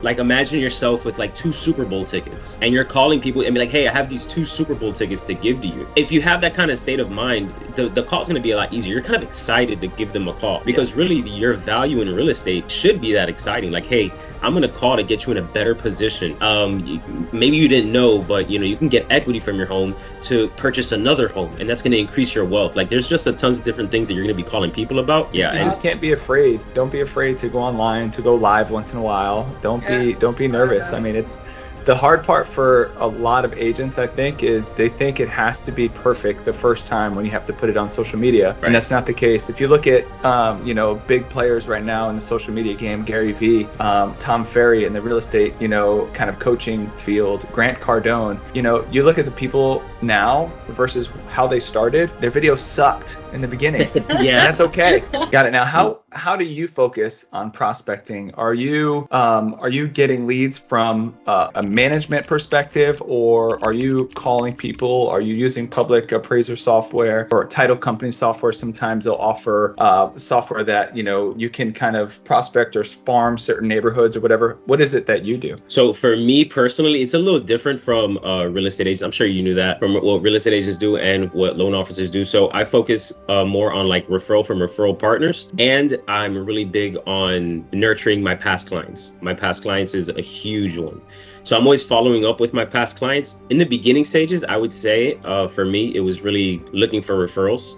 Like imagine yourself with like 2 Super Bowl tickets and you're calling people and be like, hey, I have these 2 Super Bowl tickets to give to you. If you have that kind of state of mind, the call's going to be a lot easier. You're kind of excited to give them a call because really your value in real estate should be that exciting. Like, hey, I'm going to call to get you in a better position. Maybe you didn't know, but you can get equity from your home to purchase another home, and that's going to increase your wealth. Like there's just a tons of different things that you're going to be calling people about. Yeah. You just can't be afraid. Don't be afraid to go online, to go live once in a while. Don't be nervous. I mean, it's the hard part for a lot of agents, I think, is they think it has to be perfect the first time when you have to put it on social media. Right. And that's not the case. If you look at, big players right now in the social media game, Gary Vee, Tom Ferry in the real estate, kind of coaching field, Grant Cardone, you look at the people now versus how they started, their videos sucked in the beginning. Yeah. That's okay. Got it. Now, how do you focus on prospecting? Are you getting leads from a management perspective, or are you calling people? Are you using public appraiser software or title company software? Sometimes they'll offer software that you can kind of prospect or farm certain neighborhoods or whatever. What is it that you do? So for me personally, it's a little different from real estate agents. I'm sure you knew that, from what real estate agents do and what loan officers do. So I focus more on like referral from referral partners, and I'm really big on nurturing my past clients. My past clients is a huge one. So I'm always following up with my past clients. In the beginning stages, I would say for me, it was really looking for referrals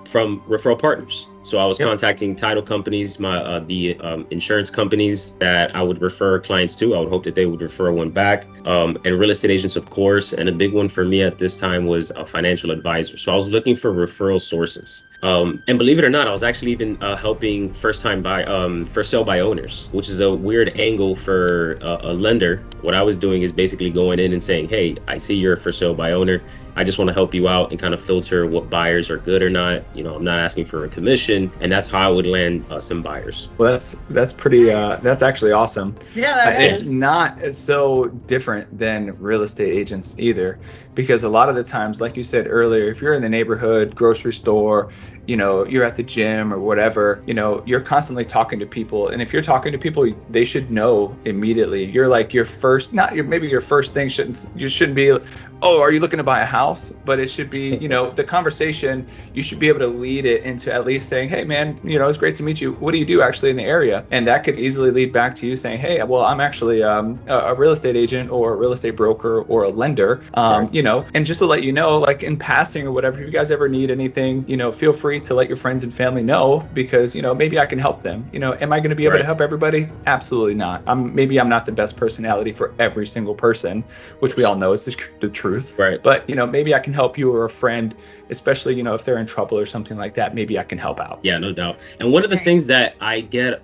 from referral partners. So I was contacting title companies, the insurance companies that I would refer clients to. I would hope that they would refer one back, and real estate agents, of course. And a big one for me at this time was a financial advisor. So I was looking for referral sources. And believe it or not, I was actually even helping for sale by owners, which is a weird angle for a lender. What I was doing is basically going in and saying, hey, I see you're a for sale by owner. I just want to help you out and kind of filter what buyers are good or not. I'm not asking for a commission, and that's how I would land some buyers. Well, that's pretty. That's actually awesome. Yeah, it's not so different than real estate agents either, because a lot of the times, like you said earlier, if you're in the neighborhood grocery store, you're at the gym or whatever, you're constantly talking to people, and if you're talking to people, they should know immediately. You're like your first thing shouldn't be, oh, are you looking to buy a house? But it should be, the conversation, you should be able to lead it into at least saying, hey man, it's great to meet you. What do you do actually in the area? And that could easily lead back to you saying, hey, well, I'm actually a real estate agent or a real estate broker or a lender, and just to let you know, like in passing or whatever, if you guys ever need anything, feel free to let your friends and family know, because, maybe I can help them. Am I going to be able to help everybody? Absolutely not. Maybe I'm not the best personality for every single person, which we all know is the truth. Right. But, maybe I can help you or a friend, especially, if they're in trouble or something like that, maybe I can help out. Yeah, no doubt. And one of the things that I get,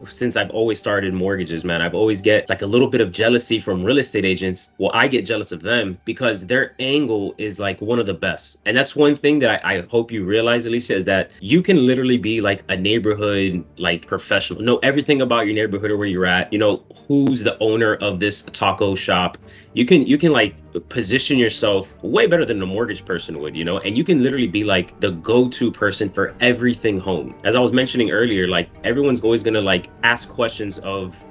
since I've always started mortgages, man, I've always get like a little bit of jealousy from real estate agents. Well, I get jealous of them because their angle is like one of the best. And that's one thing that I hope you realize, Alicia, is that you can literally be like a neighborhood, like professional, know everything about your neighborhood or where you're at, who's the owner of this taco shop. You can like position yourself way better than a mortgage person would, and you can literally be like the go-to person for everything home. As I was mentioning earlier, like everyone's always gonna like ask questions of,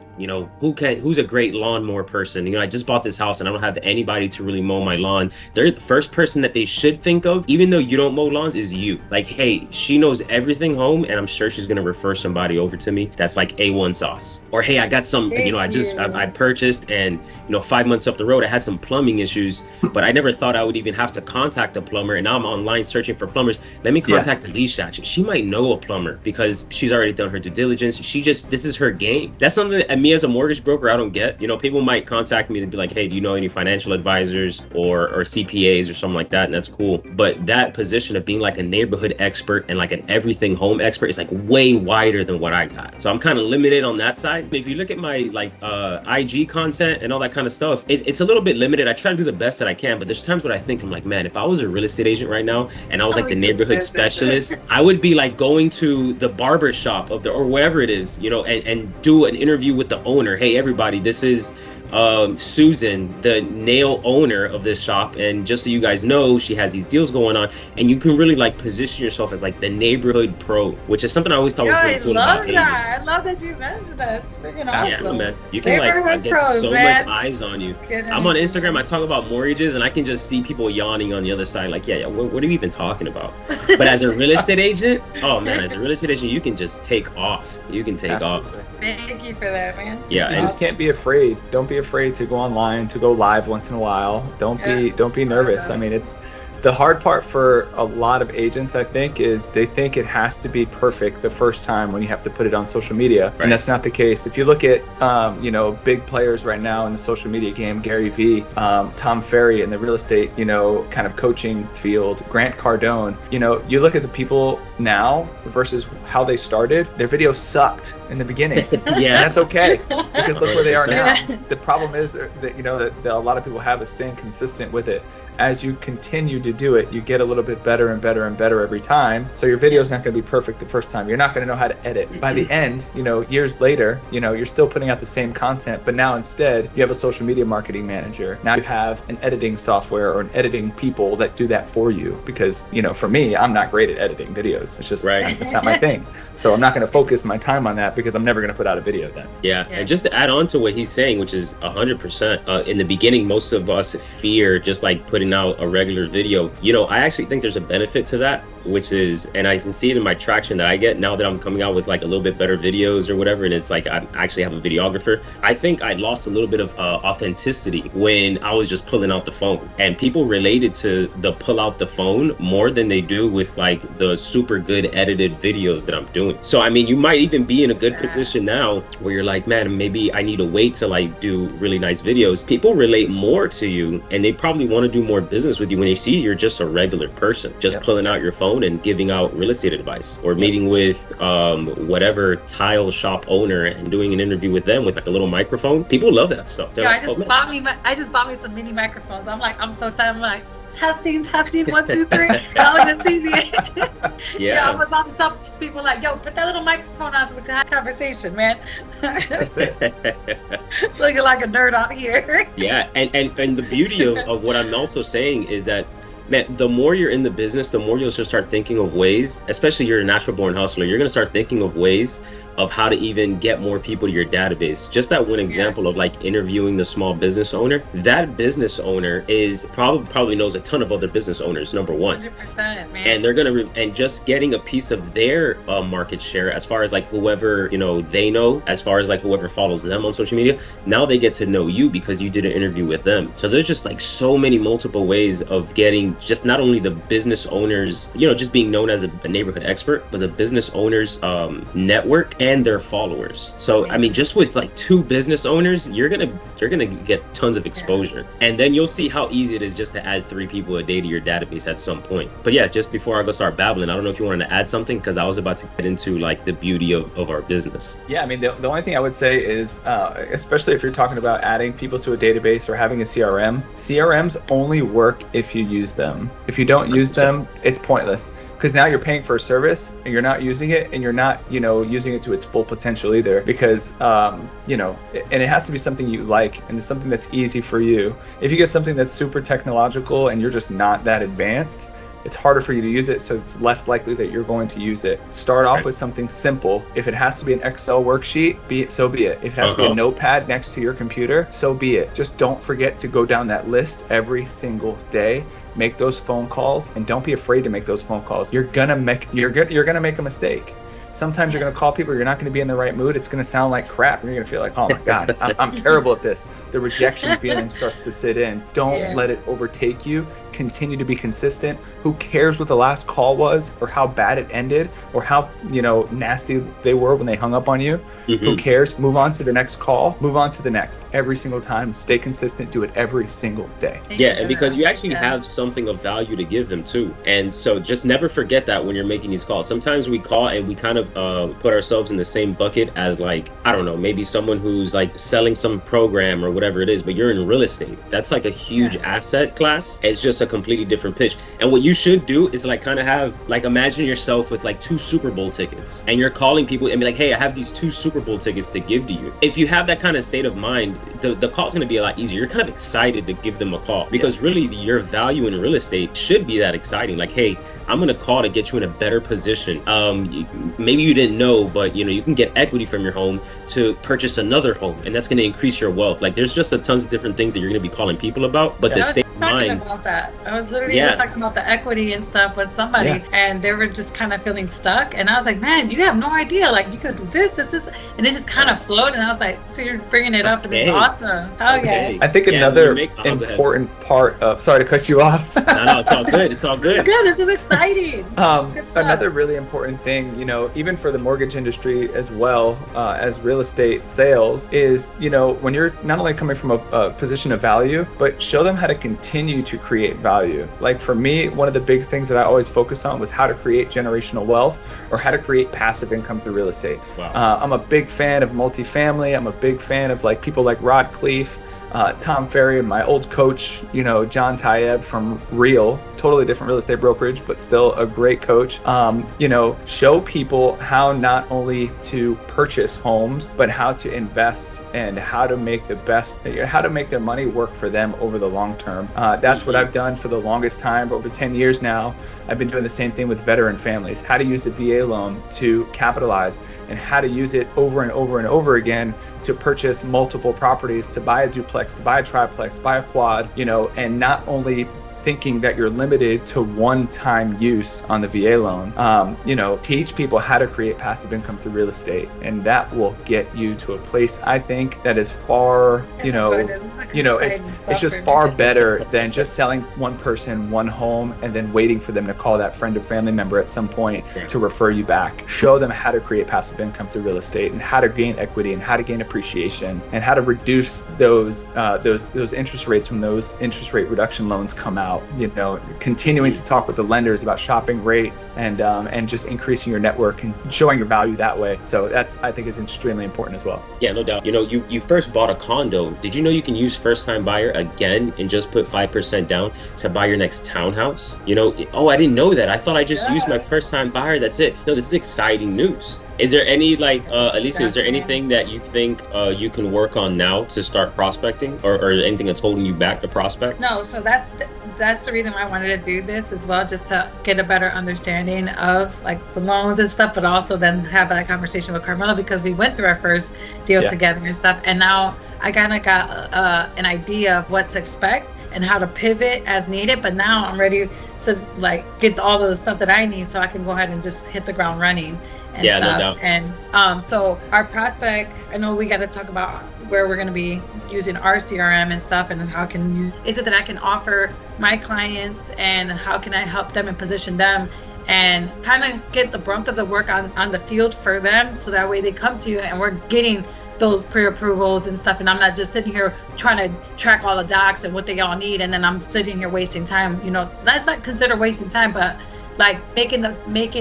who's a great lawnmower person? I just bought this house and I don't have anybody to really mow my lawn. They're the first person that they should think of, even though you don't mow lawns, is you. Like, hey, she knows everything home, and I'm sure she's gonna refer somebody over to me that's like A1 sauce. Or hey, I got some, I purchased, and 5 months up the road I had some plumbing issues, but I never thought I would even have to contact a plumber, and now I'm online searching for plumbers. Let me contact Alicia. She might know a plumber because she's already done her due diligence. This is her game. That's something that me as a mortgage broker, I don't get. People might contact me to be like, hey, do you know any financial advisors or CPAs or something like that? And that's cool. But that position of being like a neighborhood expert and like an everything home expert is like way wider than what I got. So I'm kind of limited on that side. If you look at my like IG content and all that kind of stuff, it's a little bit limited. I try to do the best that I can, but there's times when I think, I'm like, man, if I was a real estate agent right now and I was like the neighborhood specialist, I would be like going to the barber shop or whatever it is, and do an interview with the owner. Hey, everybody, this is Susan, the nail owner of this shop, and just so you guys know, she has these deals going on, and you can really like position yourself as like the neighborhood pro, which is something I always thought was really cool about agents. I love that you mentioned that. It's freaking awesome. Yeah, man. You can like get so much eyes on you. I'm on Instagram, I talk about mortgages, and I can just see people yawning on the other side, like, yeah, what are you even talking about? But as a real estate agent, oh man, as a real estate agent, you can just take off. You can take off. Thank you for that, man. Yeah, you just can't be afraid. Don't be afraid to go online, to go live once in a while. Don't be nervous. I mean, it's the hard part for a lot of agents, I think, is they think it has to be perfect the first time when you have to put it on social media. Right. And that's not the case. If you look at, big players right now in the social media game, Gary Vee, Tom Ferry in the real estate, kind of coaching field, Grant Cardone, you look at the people now versus how they started, their videos sucked in the beginning. Yeah. And that's okay, because look where they are now. The problem is that, that a lot of people have is staying consistent with it. As you continue to do it, you get a little bit better and better and better every time. So your video is not going to be perfect the first time. You're not going to know how to edit. By the end, years later, you're still putting out the same content, but now instead you have a social media marketing manager. Now you have an editing software or an editing people that do that for you. Because, for me, I'm not great at editing videos. It's just, it's not my thing. So I'm not going to focus my time on that because I'm never going to put out a video then. Yeah. And just to add on to what he's saying, which is 100%, in the beginning, most of us fear just like putting out a regular video. I actually think there's a benefit to that, which is, and I can see it in my traction that I get now that I'm coming out with like a little bit better videos or whatever, and it's like I actually have a videographer. I think I lost a little bit of authenticity when I was just pulling out the phone, and people related to the pull out the phone more than they do with like the super good edited videos that I'm doing. So I mean, you might even be in a good position now where you're like, man, maybe I need to wait to like do really nice videos. People relate more to you, and they probably want to do more business with you when they see you're just a regular person, just pulling out your phone and giving out real estate advice, or meeting with whatever tile shop owner and doing an interview with them with like a little microphone. People love that stuff. Yeah, like, I just bought me some mini microphones. I'm so excited. I'm like, testing 1 2 3. I don't even see me. Yeah, I was about to tell people like, yo, put that little microphone on so we can have a conversation, man. That's it. Looking like a nerd out here. Yeah, and the beauty of what I'm also saying is that, man, the more you're in the business, the more you'll just start thinking of ways, especially you're a natural born hustler, you're going to start thinking of ways of how to even get more people to your database. Just that one example of like interviewing the small business owner, that business owner is probably knows a ton of other business owners, number one. 100%, man. And they're going to, and just getting a piece of their market share as far as like whoever, they know, as far as like whoever follows them on social media, now they get to know you because you did an interview with them. So there's just like so many multiple ways of getting just not only the business owners, just being known as a neighborhood expert, but the business owners network and their followers. So I mean, just with like 2 business owners, you're gonna get tons of exposure, and then you'll see how easy it is just to add 3 people a day to your database at some point. But yeah, just before I go start babbling, I don't know if you wanted to add something, because I was about to get into like the beauty of our business. Yeah, I mean, the only thing I would say is, especially if you're talking about adding people to a database or having a CRMs only work if you use them. If you don't use them, it's pointless. Because now you're paying for a service and you're not using it, and you're not, using it to its full potential either. Because, and it has to be something you like, and it's something that's easy for you. If you get something that's super technological and you're just not that advanced, it's harder for you to use it, so it's less likely that you're going to use it. Start off with something simple. If it has to be an Excel worksheet, so be it. If it has to be a notepad next to your computer, so be it. Just don't forget to go down that list every single day. Make those phone calls, and don't be afraid to make those phone calls. You're gonna make a mistake. Sometimes you're going to call people, you're not going to be in the right mood. It's going to sound like crap. And you're going to feel like, oh my God, I'm terrible at this. The rejection feeling starts to sit in. Don't let it overtake you. Continue to be consistent. Who cares what the last call was, or how bad it ended, or how, nasty they were when they hung up on you? Who cares? Move on to the next call. Move on to the next. Every single time. Stay consistent. Do it every single day. Yeah, and because you actually have something of value to give them too. And so just never forget that when you're making these calls. Sometimes we call and we kind of put ourselves in the same bucket as like, I don't know, maybe someone who's like selling some program or whatever it is, but you're in real estate. That's like a huge asset class. It's just a completely different pitch. And what you should do is like kind of have like, imagine yourself with like 2 Super Bowl tickets, and you're calling people and be like, hey, I have these 2 Super Bowl tickets to give to you. If you have that kind of state of mind, the call's going to be a lot easier. You're kind of excited to give them a call, because really your value in real estate should be that exciting. Like, hey, I'm going to call to get you in a better position. Maybe you didn't know, but you can get equity from your home to purchase another home, and that's going to increase your wealth. Like, there's just a tons of different things that you're going to be calling people about, but the state of mind. About that, I was literally just talking about the equity and stuff with somebody, and they were just kind of feeling stuck, and I was like, man, you have no idea, like you could do this, and it just kind of flowed, and I was like, so you're bringing it up, and it's awesome. Okay. I think another important part of, sorry to cut you off. No, it's all good. It's all good. It's good. This is exciting. Another really important thing, even for the mortgage industry as well as real estate sales, is when you're not only coming from a position of value, but show them how to continue to create value. Like for me, one of the big things that I always focus on was how to create generational wealth, or how to create passive income through real estate. Wow. I'm a big fan of multifamily. I'm a big fan of like people like Rod Cleef, Tom Ferry, my old coach, John Tayeb from Real, totally different real estate brokerage, but still a great coach. Show people how not only to purchase homes, but how to invest and how to make how to make their money work for them over the long term. That's what I've done for the longest time. For over 10 years now, I've been doing the same thing with veteran families, how to use the VA loan to capitalize, and how to use it over and over and over again to purchase multiple properties, to buy a duplex, to buy a triplex, buy a quad, and not only thinking that you're limited to one-time use on the VA loan. Teach people how to create passive income through real estate, and that will get you to a place, I think, that is far, it's just far better than just selling one person one home and then waiting for them to call that friend or family member at some point to refer you back. Show them how to create passive income through real estate, and how to gain equity, and how to gain appreciation, and how to reduce those interest rates when those interest rate reduction loans come out. Continuing to talk with the lenders about shopping rates and just increasing your network and showing your value that way. So that's, I think, is extremely important as well. Yeah, no doubt. You first bought a condo. Did you know you can use first time buyer again and just put 5% down to buy your next townhouse? I didn't know that. I thought I just used my first time buyer. That's it. No, this is exciting news. Is there any Alicia, is there anything that you think you can work on now to start prospecting, or anything that's holding you back to prospect? No, so that's the reason why I wanted to do this as well, just to get a better understanding of like the loans and stuff, but also then have that conversation with Carmelo, because we went through our first deal together and stuff, and now I kind of got an idea of what to expect and how to pivot as needed. But now I'm ready to like get all of the stuff that I need, so I can go ahead and just hit the ground running and stuff. No doubt. And so our prospect, I know we got to talk about where we're going to be using our CRM and stuff, and how is it that I can offer my clients, and how can I help them and position them and kind of get the brunt of the work on the field for them, so that way they come to you and we're getting those pre-approvals and stuff, and I'm not just sitting here trying to track all the docs and what they all need, and then I'm sitting here wasting time. That's not considered wasting time, but like making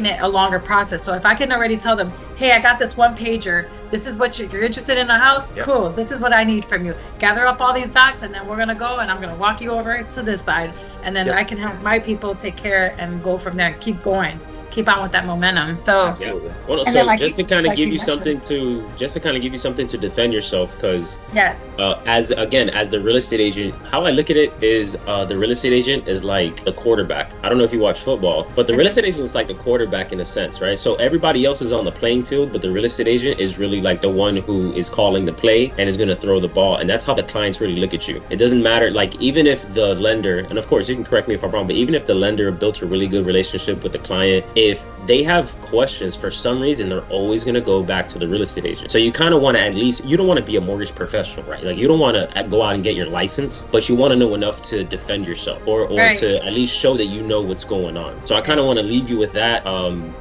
it a longer process. So if I can already tell them, hey, I got this one pager, this is what you're interested in a house, cool, this is what I need from you, gather up all these docs, and then we're gonna go and I'm gonna walk you over to this side, and then I can have my people take care and go from there, keep on with that momentum. So absolutely. Well, so then, just to kind of give you something to defend yourself, because as the real estate agent, how I look at it is the real estate agent is like the quarterback. I don't know if you watch football, but the real estate agent is like the quarterback in a sense, right? So everybody else is on the playing field, but the real estate agent is really like the one who is calling the play and is going to throw the ball. And that's how the clients really look at you. It doesn't matter, like even if the lender, and of course you can correct me if I'm wrong, but even if the lender built a really good relationship with the client, if they have questions for some reason, they're always going to go back to the real estate agent. So you kind of want to, at least, you don't want to be a mortgage professional, right? Like you don't want to go out and get your license, but you want to know enough to defend yourself, or to at least show that you know what's going on. So I kind of want to leave you with that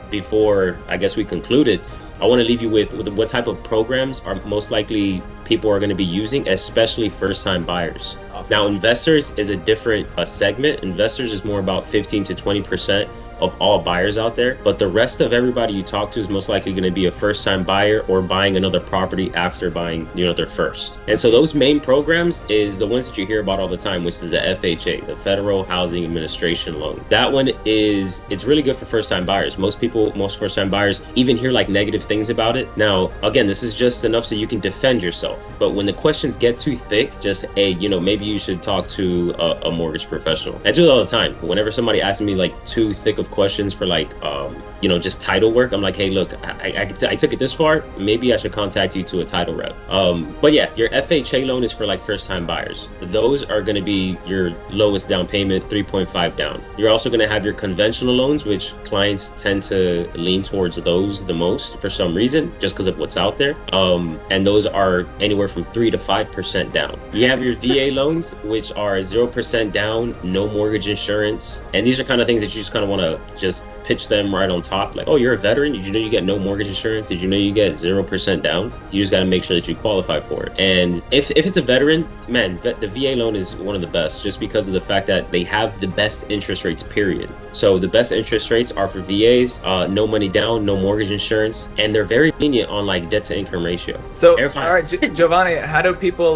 before I guess we concluded. I want to leave you with what type of programs are most likely people are going to be using, especially first-time buyers. Awesome. Now, investors is a different segment. Investors is more about 15 to 20% of all buyers out there, but the rest of everybody you talk to is most likely going to be a first-time buyer or buying another property after buying, their first. And so those main programs is the ones that you hear about all the time, which is the FHA, the Federal Housing Administration Loan. That one it's really good for first-time buyers. Most first-time buyers even hear like negative things about it. Now, again, this is just enough so you can defend yourself. But when the questions get too thick, just, hey, maybe you should talk to a mortgage professional. I do it all the time. Whenever somebody asks me like too thick of questions for like, just title work, I'm like, hey, look, I took it this far. Maybe I should contact you to a title rep. But yeah, your FHA loan is for like first-time buyers. Those are going to be your lowest down payment, 3.5 down. You're also going to have your conventional loans, which clients tend to lean towards those the most for some reason, just because of what's out there. And those are anywhere from 3 to 5% down. You have your VA loans, which are 0% down, no mortgage insurance. And these are kind of things that you just kind of want to just pitch them right on top. Like, oh, you're a veteran? Did you know you get no mortgage insurance? Did you know you get 0% down? You just got to make sure that you qualify for it. And if it's a veteran, man, the VA loan is one of the best, just because of the fact that they have the best interest rates, period. So the best interest rates are for VAs, no money down, no mortgage insurance, and they're very lenient on like debt to income ratio. So, all right, Giovany, how do people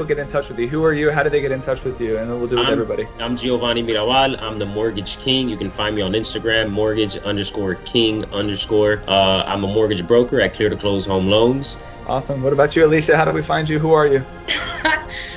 get in touch with you? Who are you? How do they get in touch with you? And then we'll do it with everybody. I'm Giovany Mirabal. I'm the Mortgage King. You can find me on Instagram, mortgage_king_. I'm a mortgage broker at Clear to Close Home Loans. Awesome. What about you, Alicia? How do we find you? Who are you?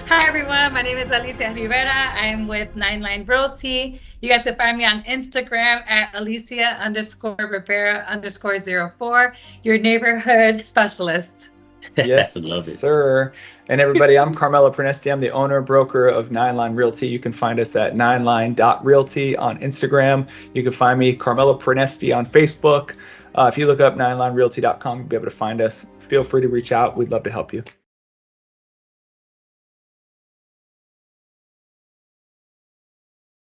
Hi, everyone. My name is Alicia Rivera. I am with 9line Realty. You guys can find me on Instagram at Alicia_Rivera_04, your neighborhood specialist. Yes, sir. And everybody, I'm Carmelo Prenesti. I'm the owner broker of 9line Realty. You can find us at 9line.realty on Instagram. You can find me, Carmelo Prenesti, on Facebook. If you look up 9linerealty.com, you'll be able to find us. Feel free to reach out. We'd love to help you.